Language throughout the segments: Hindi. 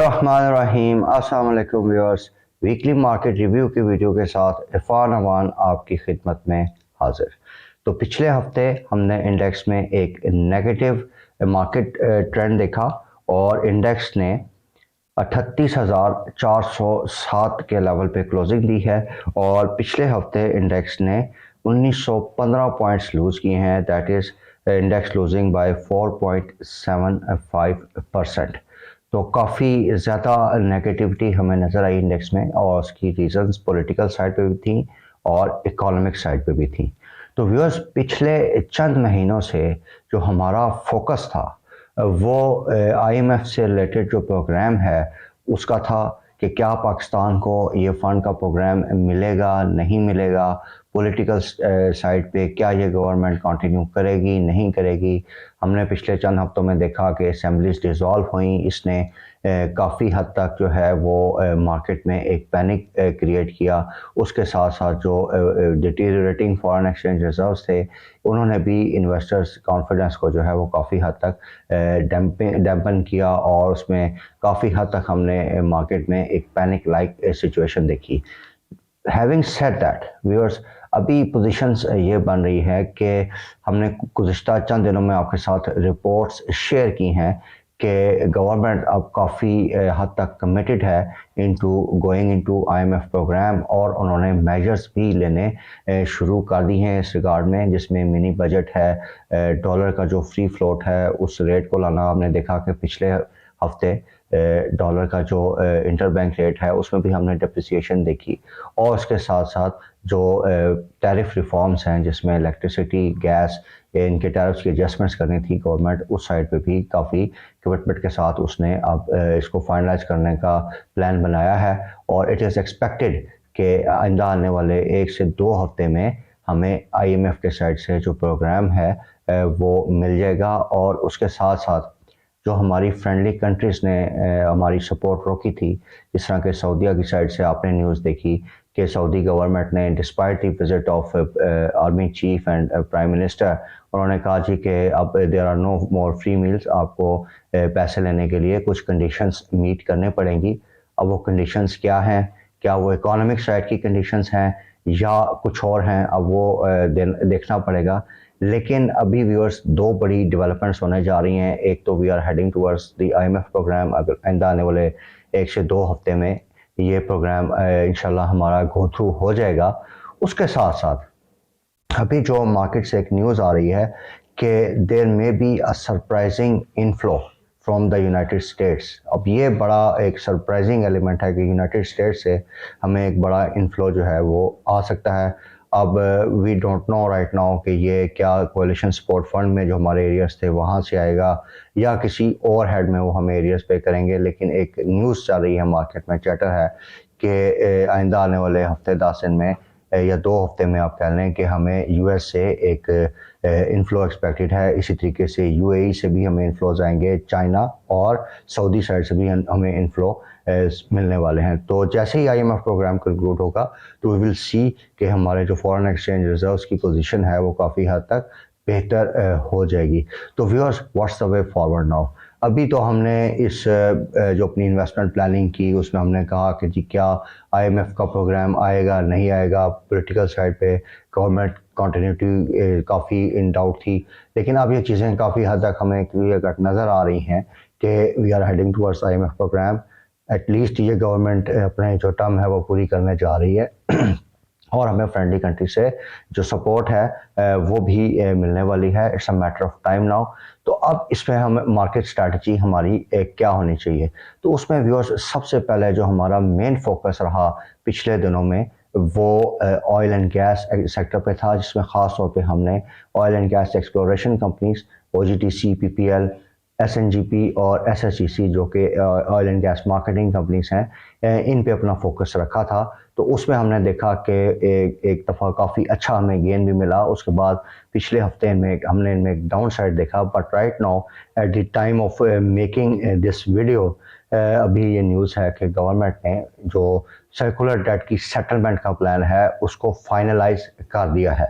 बिस्मिल्लाहिर्रहमानिर्रहीम। अस्सलाम वालेकुम व्यूअर्स। वीकली मार्केट रिव्यू की वीडियो के साथ इरफान अमान आपकी खिदमत में हाजिर। तो पिछले हफ्ते हमने इंडेक्स में एक नेगेटिव मार्केट ट्रेंड देखा और इंडेक्स ने 38,407 के लेवल पे क्लोजिंग दी है और पिछले हफ्ते इंडेक्स ने 1915 पॉइंट्स लूज़ किए हैं। That is index losing bye 4.75%। तो काफ़ी ज़्यादा नेगेटिविटी हमें नज़र आई इंडेक्स में और उसकी रीजंस पॉलिटिकल साइड पे भी थी और इकोनॉमिक साइड पे भी थी। तो व्यूअर्स, पिछले चंद महीनों से जो हमारा फोकस था वो आईएमएफ से रिलेटेड जो प्रोग्राम है उसका था कि क्या पाकिस्तान को ये फ़ंड का प्रोग्राम मिलेगा नहीं मिलेगा, पॉलिटिकल साइड पे क्या ये गवर्नमेंट कंटिन्यू करेगी नहीं करेगी। हमने पिछले चंद हफ्तों में देखा कि असेंबलीज डिज़ोल्व हुई, इसने काफ़ी हद तक जो है वो मार्केट में एक पैनिक क्रिएट किया। उसके साथ साथ जो डिटीरिएटिंग फॉरेन एक्सचेंज रिजर्व्स थे उन्होंने भी इन्वेस्टर्स कॉन्फिडेंस को जो है वो काफ़ी हद तक डैम्पन किया और उसमें काफ़ी हद तक हमने मार्केट में एक पैनिक लाइक सिचुएशन देखी। हैविंग सेड दैट व्यूअर्स, अभी पोजीशंस ये बन रही है कि हमने गुज़िश्ता चंद दिनों में आपके साथ रिपोर्ट्स शेयर की हैं कि गवर्नमेंट अब काफ़ी हद तक कमिटेड है into going into IMF program और उन्होंने मेजर्स भी लेने शुरू कर दी हैं इस रिगार्ड में, जिसमें मिनी बजट है, डॉलर का जो फ्री फ्लोट है उस रेट को लाना। हमने देखा कि पिछले हफ्ते डॉलर का जो इंटर बैंक रेट है उसमें भी हमने डिप्रिसिएशन देखी और उसके साथ साथ जो टैरिफ रिफॉर्म्स हैं जिसमें इलेक्ट्रिसिटी गैस इनके टैरिफ्स की एडजस्टमेंट्स करनी थी, गवर्नमेंट उस साइड पे भी काफ़ी कमिटमेंट के साथ उसने अब इसको फाइनलाइज करने का प्लान बनाया है और इट इज़ एक्सपेक्टेड कि आइंदा आने वाले 1 से 2 हफ्ते में हमें आईएमएफ के साइड से जो प्रोग्राम है वो मिल जाएगा। और उसके साथ साथ जो हमारी फ्रेंडली कंट्रीज़ ने हमारी सपोर्ट रोकी थी, जिस तरह के सऊदीया की साइड से आपने न्यूज़ देखी कि सऊदी गवर्नमेंट ने despite the visit of army chief and prime minister, उन्होंने कहा जी कि अब there are no more free meals, आपको पैसे लेने के लिए कुछ कंडीशंस मीट करने पड़ेंगी। अब वो कंडीशंस क्या हैं, क्या वो इकोनॉमिक साइड की कंडीशंस हैं या कुछ और हैं, अब वो देखना पड़ेगा। लेकिन अभी व्यूअर्स दो बड़ी डेवलपमेंट्स होने जा रही हैं। एक तो we are heading towards the IMF program, अगर आइंदा आने वाले 1 से 2 हफ्ते में ये प्रोग्राम इंशाल्लाह हमारा गो थ्रू हो जाएगा। उसके साथ साथ अभी जो मार्केट से एक न्यूज़ आ रही है कि there may be a surprising inflow from the United States. अब ये बड़ा एक सरप्राइजिंग एलिमेंट है कि यूनाइटेड स्टेट्स से हमें एक बड़ा इनफ्लो जो है वो आ सकता है। अब we don't know right now कि ये क्या कोalition सपोर्ट फंड में जो हमारे एरियाज़ थे वहाँ से आएगा या किसी और हेड में वो हमें एरियाज़ पे करेंगे। लेकिन एक न्यूज़ चल रही है मार्केट में, चैटर है कि आइंदा आने वाले हफ्ते 10 दिन में या 2 हफ्ते में आप कह लें कि हमें यूएस से एक इनफ्लो एक्सपेक्टेड है। इसी तरीके से यूएई से भी हमें इनफ्लोज आएंगे, चाइना और सऊदी साइड से भी हमें इनफ्लो मिलने वाले हैं। तो जैसे ही आईएमएफ प्रोग्राम कंक्लूड होगा तो वी विल सी कि हमारे जो फॉरेन एक्सचेंज रिजर्व्स की पोजीशन है वो काफ़ी हद तक बेहतर हो जाएगी। तो viewers, what's the way forward now? अभी तो हमने इस जो अपनी इन्वेस्टमेंट प्लानिंग की उसमें हमने कहा कि जी क्या आईएमएफ का प्रोग्राम आएगा नहीं आएगा। पॉलिटिकल साइड पे गवर्नमेंट कंटिन्यूटी काफ़ी इन डाउट थी, लेकिन अब ये चीज़ें काफ़ी हद तक हमें क्लियर कट नज़र आ रही हैं कि we are heading towards IMF program. At least ये गवर्नमेंट अपने जो टर्म है वो पूरी करने जा रही है और हमें फ्रेंडली कंट्री से जो सपोर्ट है वो भी मिलने वाली है। It's a matter of time now. तो अब इसमें हम मार्केट स्ट्रैटेजी हमारी क्या होनी चाहिए, तो उसमें व्यूअर्स सबसे पहले जो हमारा मेन फोकस रहा पिछले दिनों में वो ऑयल एंड गैस सेक्टर पे था, जिसमें ख़ास तौर पे हमने oil and gas exploration companies OGTC, PPL, SNGP और एसएसजीसी जो कि oil and gas marketing companies हैं, इन पे अपना फोकस रखा था। तो उसमें हमने देखा कि एक दफ़ा काफ़ी अच्छा हमें गेन भी मिला। उसके बाद पिछले हफ्ते में हमने इनमें एक डाउन साइड देखा, but right now at the time of making this video अभी ये न्यूज़ है कि गवर्नमेंट ने जो सर्कुलर डेट की सेटलमेंट का प्लान है उसको फाइनलाइज कर दिया है।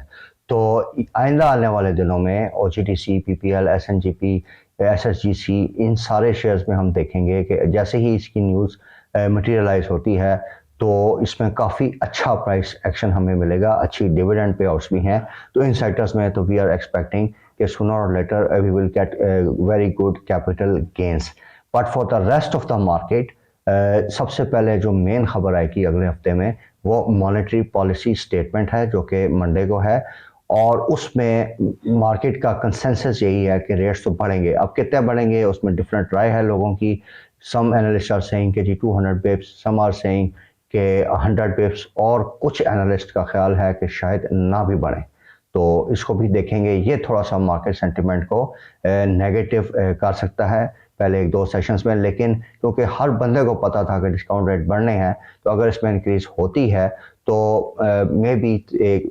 तो आइंदा आने वाले दिनों में ओजीटीसी, पीपीएल, एसएनजीपी SSGC, इन सारे शेयर्स में हम देखेंगे कि जैसे ही इसकी न्यूज़ मटेरियलाइज होती है तो इसमें काफ़ी अच्छा प्राइस एक्शन हमें मिलेगा, अच्छी डिविडेंड पे आउट्स भी हैं। तो इन सेक्टर्स में तो वी आर एक्सपेक्टिंग कि sooner or later we will get very good capital gains. But for the rest of the market सबसे पहले जो मेन खबर आएगी अगले हफ्ते में वो मॉनेटरी पॉलिसी स्टेटमेंट है जो कि मंडे को है, और उसमें मार्केट का कंसेंसस यही है कि रेट्स तो बढ़ेंगे। अब कितने बढ़ेंगे उसमें डिफरेंट राय है लोगों की। सम एनालिस्ट आर सेइंग कि जी 200 बिप्स, सम आर सेइंग कि 100 बिप्स, और कुछ एनालिस्ट का ख्याल है कि शायद ना भी बढ़े। तो इसको भी देखेंगे, ये थोड़ा सा मार्केट सेंटिमेंट को नेगेटिव कर सकता है पहले एक दो सेशंस में। लेकिन क्योंकि हर बंदे को पता था कि डिस्काउंट रेट बढ़ने हैं, तो अगर इसमें इंक्रीज होती है तो may be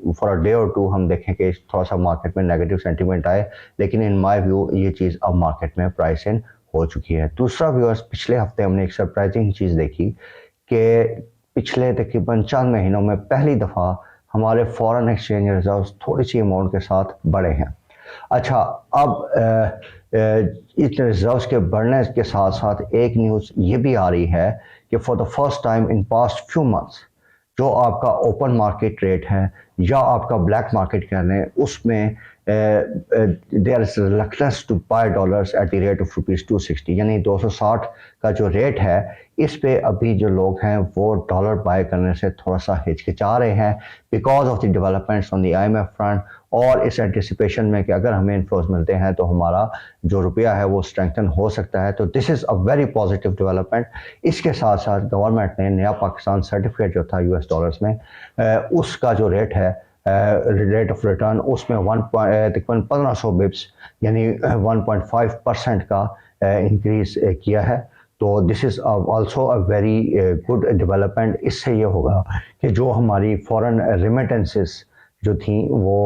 for a day और टू हम देखें कि थोड़ा सा मार्केट में नेगेटिव सेंटीमेंट आए। लेकिन इन माय व्यू ये चीज़ अब मार्केट में प्राइस इन हो चुकी है। दूसरा व्यूअर्स, पिछले हफ्ते हमने एक सरप्राइजिंग चीज़ देखी कि पिछले तकरीबन 4 महीनों में पहली दफ़ा हमारे फॉरेन एक्सचेंज रिजर्व्स थोड़ी सी अमाउंट के साथ बढ़े हैं। अच्छा, अब इन रिजर्व्स के बढ़ने के साथ साथ एक न्यूज़ ये भी आ रही है कि for the first time in past few months जो आपका ओपन मार्केट रेट है या आपका ब्लैक मार्केट कह लें, उसमें there is reluctance to buy dollars at the rate of ₹260, यानी 260 का जो रेट है इस पे अभी जो लोग हैं वो डॉलर बाय करने से थोड़ा सा हिचकिचा रहे हैं because of the developments on the IMF front, और इस एंटिसिपेशन में कि अगर हमें इन्फ्लोज मिलते हैं तो हमारा जो रुपया है वो स्ट्रेंथन हो सकता है। तो this is a very positive development. इसके साथ साथ गवर्नमेंट ने नया पाकिस्तान सर्टिफिकेट जो था US डॉलर्स में, उसका जो रेट है, रेट ऑफ रिटर्न, उसमें तकरीबन 1500 बिप्स यानी 1.5% का इंक्रीज किया है। तो this is also a very good development. इससे ये होगा कि जो हमारी फॉरेन रेमिटेंसेस जो थी वो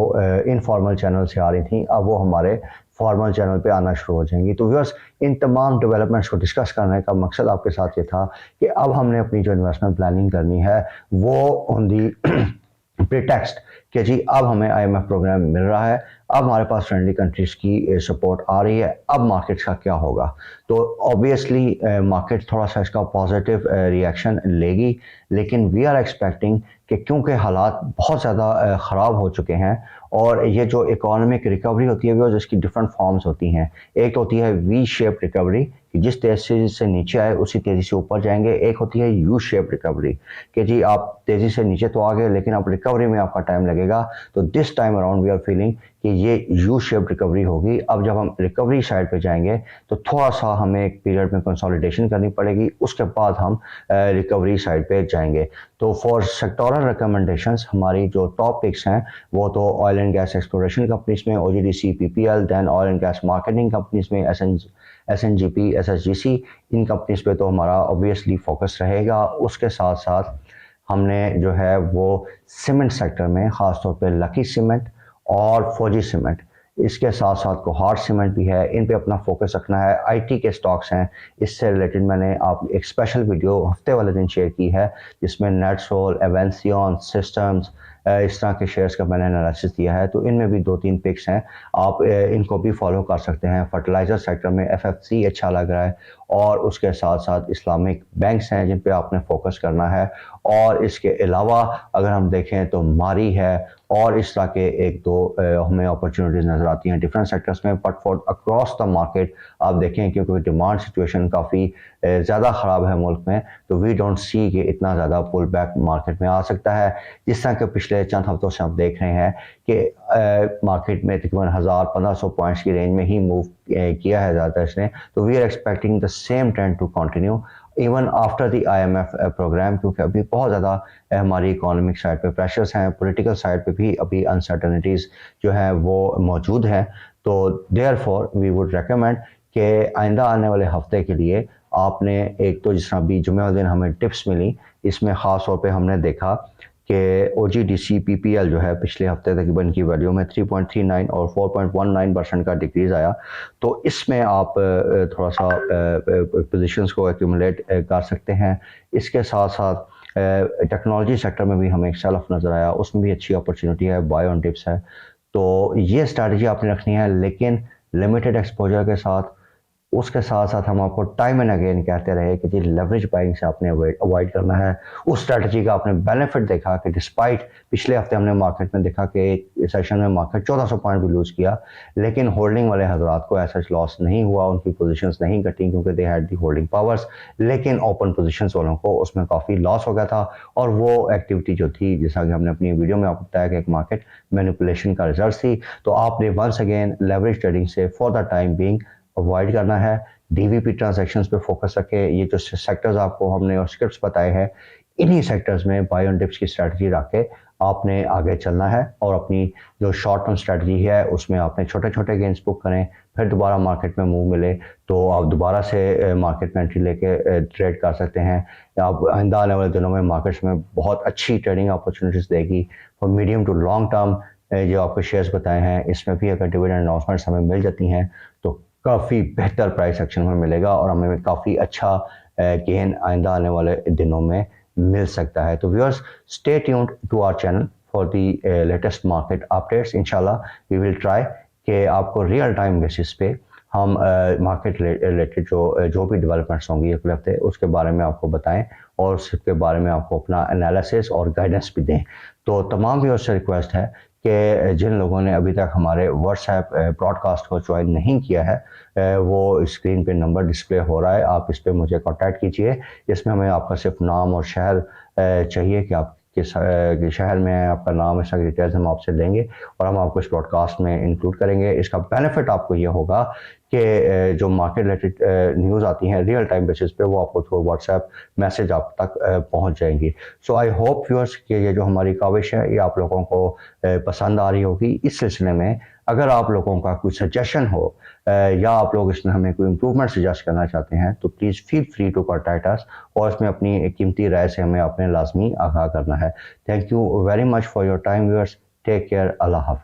इनफॉर्मल चैनल से आ रही थी, अब वो हमारे फॉर्मल चैनल पे आना शुरू हो जाएंगी। तो व्यूअर्स, इन तमाम डेवलपमेंट्स को डिस्कस करने का मकसद आपके साथ ये था कि अब हमने अपनी जो इन्वेस्टमेंट प्लानिंग करनी है वो ऑन दी प्रीटेक्स्ट कि जी अब हमें IMF प्रोग्राम मिल रहा है, अब हमारे पास फ्रेंडली कंट्रीज की सपोर्ट आ रही है, अब मार्केट्स का क्या होगा। तो ऑब्वियसली मार्केट थोड़ा सा इसका पॉजिटिव रिएक्शन लेगी, लेकिन वी आर एक्सपेक्टिंग कि क्योंकि हालात बहुत ज़्यादा ख़राब हो चुके हैं, और ये जो इकोनॉमिक रिकवरी होती है वो जिसकी डिफरेंट फॉर्म्स होती हैं। एक होती है वी शेप रिकवरी कि जिस तेज़ी से नीचे आए उसी तेज़ी से ऊपर जाएंगे। एक होती है यू शेप रिकवरी कि जी आप तेज़ी से नीचे तो आ गए लेकिन अब रिकवरी में आपका टाइम लगेगा। तो this time around we are feeling कि ये यू शेप रिकवरी होगी। अब जब हम रिकवरी साइड पे जाएंगे तो थोड़ा सा हमें एक पीरियड में कंसोलिडेशन करनी पड़ेगी, उसके बाद हम रिकवरी साइड पे जाएंगे। तो फॉर सेक्टोरल रिकमेंडेशंस हमारी जो टॉप पिक्स हैं वो तो oil and gas exploration companies में OGDC PPL, then oil and gas marketing companies में SNGP SSGC, इन कंपनीज पे तो हमारा ऑब्वियसली फोकस रहेगा। उसके साथ साथ हमने जो है वो सीमेंट सेक्टर में ख़ासतौर पे लकी सीमेंट और फौजी सीमेंट, इसके साथ साथ कोहाट सीमेंट भी है, इन पे अपना फोकस रखना है। IT के स्टॉक्स हैं, इससे रिलेटेड मैंने आप एक स्पेशल वीडियो हफ्ते वाले दिन शेयर की है जिसमें नेटसोल, एवेंसियन सिस्टम्स, इस तरह के शेयर्स का मैंने एनालिसिस दिया है। तो इनमें भी 2-3 पिक्स हैं, आप इनको भी फॉलो कर सकते हैं। फर्टिलाइज़र सेक्टर में FFC अच्छा लग रहा है, और उसके साथ साथ इस्लामिक बैंक्स हैं जिन पे आपने फोकस करना है। और इसके अलावा अगर हम देखें तो मारी है, और इस तरह के एक दो हमें अपॉर्चुनिटीज़ नज़र आती हैं डिफरेंट सेक्टर्स में। But for across the market आप देखें क्योंकि डिमांड सिचुएशन काफ़ी ज़्यादा ख़राब है मुल्क में, तो वी डोंट सी कि इतना ज़्यादा पुल बैक मार्केट में आ सकता है। जिस तरह के पिछले चंद हफ्तों से हम देख रहे हैं कि मार्केट में तकरीबन 1000-1500 पॉइंट्स की रेंज में ही मूव किया है ज़्यादा इसने। तो we are expecting the same trend to continue even after the IMF program, क्योंकि अभी बहुत ज़्यादा हमारी इकोनॉमिक साइड पे प्रेशर्स हैं, पॉलिटिकल साइड पे भी अभी अनसर्टनिटीज़ जो है वो मौजूद हैं। तो देयरफॉर वी वुड रेकमेंड कि आइंदा आने वाले हफ्ते के लिए आपने एक तो जिस तरह अभी जुमे वाले दिन हमें टिप्स मिली, इसमें ख़ास तौर पे हमने देखा कि OGDC PPL जो है पिछले हफ्ते तकरीबन की वैल्यू में 3.39 और 4.19% का डिक्रीज़ आया। तो इसमें आप थोड़ा सा पोजीशंस को एक्यूमुलेट कर सकते हैं। इसके साथ साथ टेक्नोलॉजी सेक्टर में भी हमें एक सेल ऑफ नज़र आया, उसमें भी अच्छी अपॉर्चुनिटी है, बाय ऑन टिप्स है। तो ये स्ट्रैटेजी आपने रखनी है, लेकिन लिमिटेड एक्सपोजर के साथ, उसके साथ साथ हम आपको टाइम एंड अगेन कहते रहे कि जी लेवरेज बाइंग से आपने अवॉइड करना है। उस स्ट्रैटेजी का आपने बेनिफिट देखा कि डिस्पाइट पिछले हफ्ते हमने मार्केट में देखा कि सेशन में मार्केट 1400 पॉइंट भी लूज किया, लेकिन होल्डिंग वाले हजरात को ऐसा लॉस नहीं हुआ, उनकी पोजीशंस नहीं घटी क्योंकि they had the holding powers. लेकिन ओपन पोजीशंस वालों को उसमें काफ़ी लॉस हो गया था, और वो एक्टिविटी जो थी, जैसा कि हमने अपनी वीडियो में आपको बताया कि एक मार्केट मैनिपुलेशन का रिजल्ट थी। तो आपने वंस अगेन लेवरेज ट्रेडिंग से for the time being avoid करना है। डीवीपी ट्रांजैक्शंस पे फोकस रखें। ये जो सेक्टर्स आपको हमने और स्क्रिप्ट्स बताए हैं, इन्हीं सेक्टर्स में बाय ऑन डिप्स की स्ट्रैटेजी रख के आपने आगे चलना है, और अपनी जो शॉर्ट टर्म स्ट्रैटेजी है उसमें आपने छोटे छोटे गेंस बुक करें। फिर दोबारा मार्केट में मूव मिले तो आप दोबारा से मार्केट में एंट्री लेके ट्रेड कर सकते हैं। आप आइंदा आने वाले दिनों में मार्केट्स में बहुत अच्छी ट्रेडिंग अपॉर्चुनिटीज देगी for medium to long term. जो आपके शेयर्स बताए हैं इसमें भी अगर डिविडेंड अनाउंसमेंट्स हमें मिल जाती हैं तो काफ़ी बेहतर प्राइस एक्शन में मिलेगा, और हमें काफ़ी अच्छा गेन आइंदा आने वाले दिनों में मिल सकता है। तो viewers, stay tuned to our channel for the latest market updates. इंशाल्लाह वी विल ट्राई कि आपको रियल टाइम बेसिस पे हम मार्केट रिलेटेड जो भी डेवलपमेंट्स होंगी अगले हफ्ते उसके बारे में आपको बताएं, और उसके बारे में आपको अपना एनालिसिस और गाइडेंस भी दें। तो तमाम व्यूअर्स से रिक्वेस्ट है कि जिन लोगों ने अभी तक हमारे व्हाट्सएप ब्रॉडकास्ट को ज्वाइन नहीं किया है, वो स्क्रीन पे नंबर डिस्प्ले हो रहा है, आप इस पर मुझे कांटेक्ट कीजिए। इसमें हमें आपका सिर्फ नाम और शहर चाहिए कि आप किस शहर में आपका नाम, इसका डिटेल्स हम आपसे लेंगे और हम आपको इस ब्रॉडकास्ट में इंक्लूड करेंगे। इसका बेनिफिट आपको ये होगा कि जो मार्केट रिलेटेड न्यूज़ आती हैं रियल टाइम बेसिस पे वो आपको थ्रू व्हाट्सएप मैसेज आप तक पहुंच जाएंगी। सो आई होप व्यूअर्स कि ये जो हमारी काविश है ये आप लोगों को पसंद आ रही होगी। इस सिलसिले में अगर आप लोगों का कोई सजेशन हो या आप लोग इसमें हमें कोई इम्प्रूवमेंट सजेस्ट करना चाहते हैं तो please feel free to contact us, और इसमें अपनी कीमती राय से हमें अपने लाजमी आगाह करना है। Thank you very much for your time viewers. Take care. अल्लाह हाफ़िज़।